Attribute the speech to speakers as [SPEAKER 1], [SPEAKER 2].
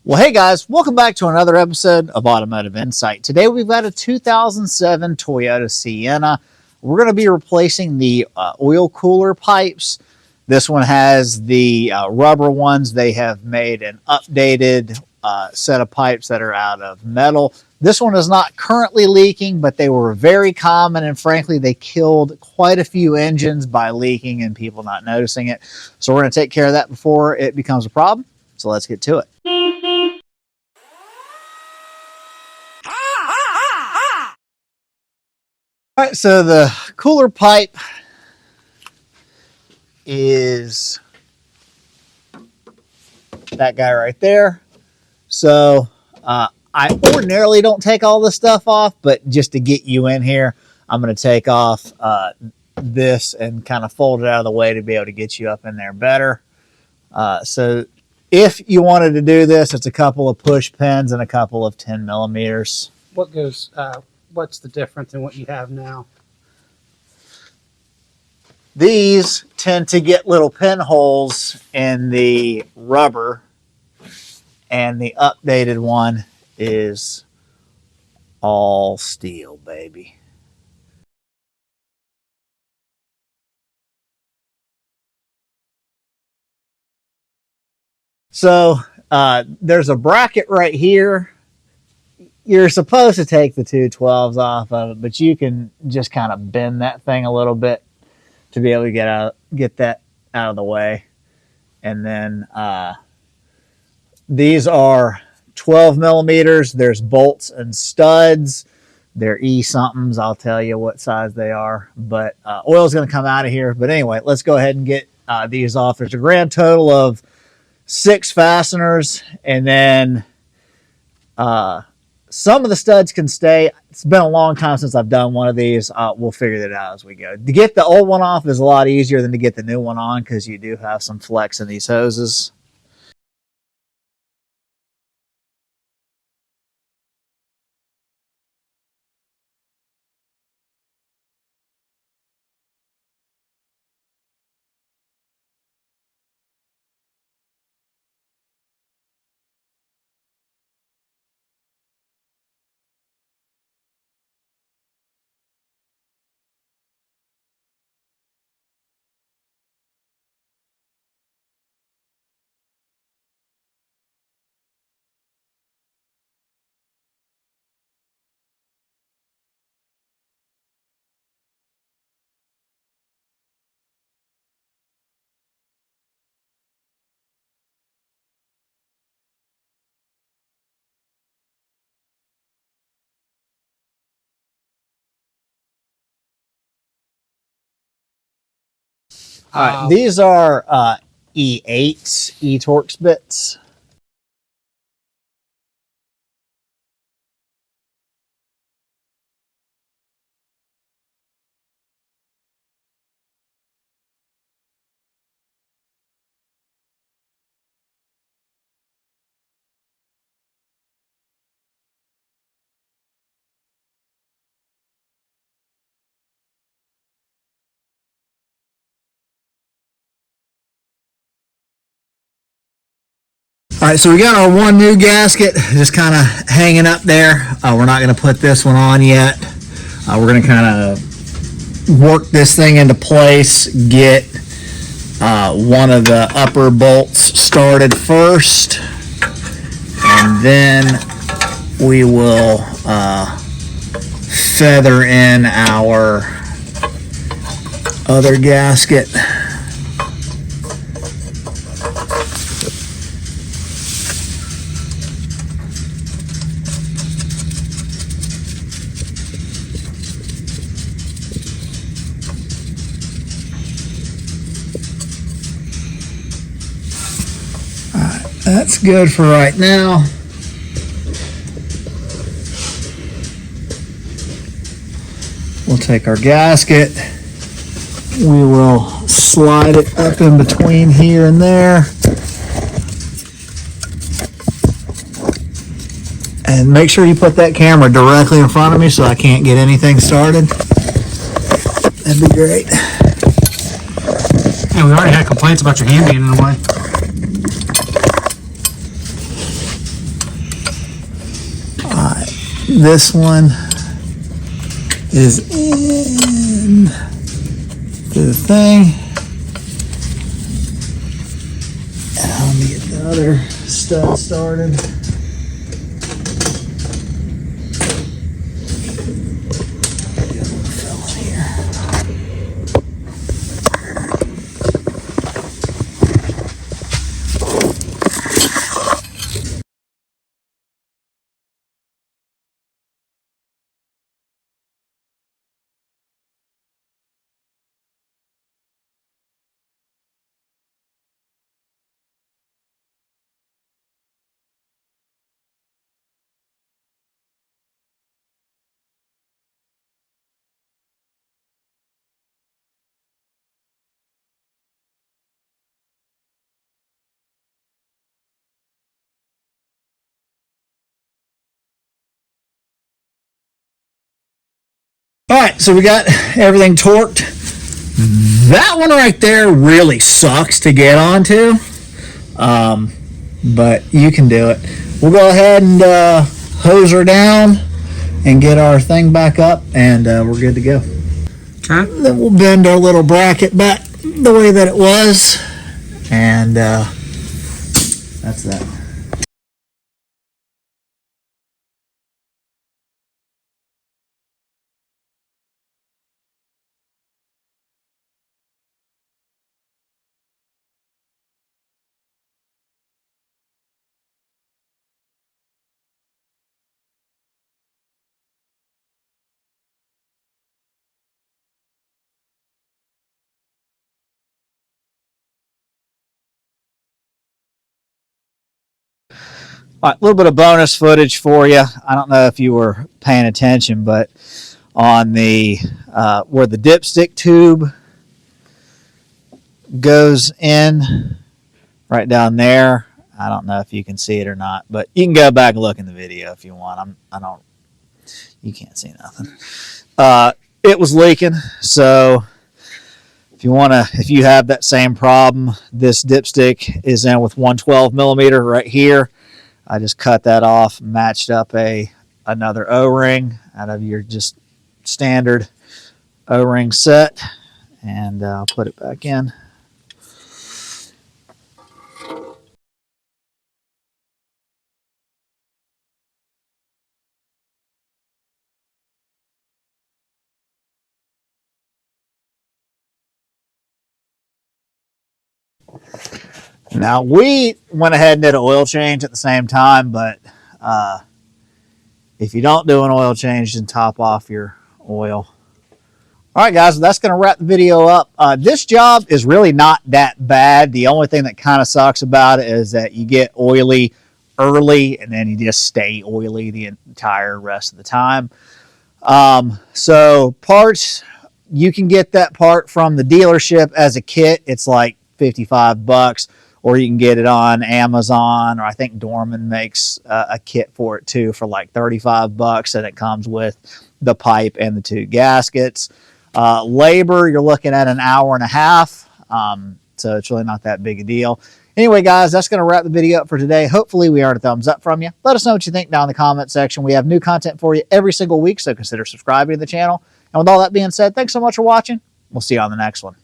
[SPEAKER 1] Well, hey guys, welcome back to another episode of Automotive Insight. Today we've got a 2007 Toyota Sienna. We're going to be replacing the oil cooler pipes. This one has the rubber ones. They have made an updated set of pipes that are out of metal. This one is not currently leaking, but they were very common, and frankly, they killed quite a few engines by leaking and people not noticing it. So we're going to take care of that before it becomes a problem. So let's get to it. All right, so the cooler pipe is that guy right there. So I ordinarily don't take all this stuff off, but just to get you in here, I'm going to take off this and kind of fold it out of the way to be able to get you up in there better. So if you wanted to do this, it's a couple of push pins and a couple of 10 millimeters.
[SPEAKER 2] What's the difference in what you have now?
[SPEAKER 1] These tend to get little pinholes in the rubber, and the updated one is all steel, baby. So there's a bracket right here. You're supposed to take the 212s off of it, but you can just kind of bend that thing a little bit to be able to get that out of the way. And then these are 12 millimeters. There's bolts and studs. They're E-somethings. I'll tell you what size they are. But oil is going to come out of here. But anyway, let's go ahead and get these off. There's a grand total of 6 fasteners, and then some of the studs can stay. It's been a long time since I've done one of these. We'll figure that out as we go. To get the old one off is a lot easier than to get the new one on, because you do have some flex in these hoses. All right, these are E8s, E-Torx bits. All right, so we got our one new gasket just kind of hanging up there. We're not going to put this one on yet. We're going to kind of work this thing into place, get one of the upper bolts started first, and then we will feather in our other gasket. That's good for right now. We'll take our gasket. We will slide it up in between here and there. And make sure you put that camera directly in front of me so I can't get anything started. That'd be great.
[SPEAKER 2] And we already had complaints about your hand being in the way.
[SPEAKER 1] This one is in the thing. And let me get the other stud started. All right, so we got everything torqued. That one right there really sucks to get onto, but you can do it. We'll go ahead and hose her down and get our thing back up, and we're good to go.
[SPEAKER 2] Okay.
[SPEAKER 1] Then we'll bend our little bracket back the way that it was, and that's that. All right, a little bit of bonus footage for you. I don't know if you were paying attention, but on the where the dipstick tube goes in, right down there. I don't know if you can see it or not, but you can go back and look in the video if you want. You can't see nothing. It was leaking, so if you have that same problem, this dipstick is in with 112 millimeter right here. I just cut that off, matched up another O-ring out of your just standard O-ring set, and I'll put it back in. Now, we went ahead and did an oil change at the same time, but if you don't do an oil change, then top off your oil. All right, guys, that's going to wrap the video up. This job is really not that bad. The only thing that kind of sucks about it is that you get oily early, and then you just stay oily the entire rest of the time. So parts, you can get that part from the dealership as a kit. It's like $55, or you can get it on Amazon, or I think Dorman makes a kit for it too for like $35, and it comes with the pipe and the 2 gaskets. Labor, you're looking at an hour and a half, so it's really not that big a deal. Anyway, guys, that's going to wrap the video up for today. Hopefully we earned a thumbs up from you. Let us know what you think down in the comment section. We have new content for you every single week, so consider subscribing to the channel. And with all that being said, thanks so much for watching. We'll see you on the next one.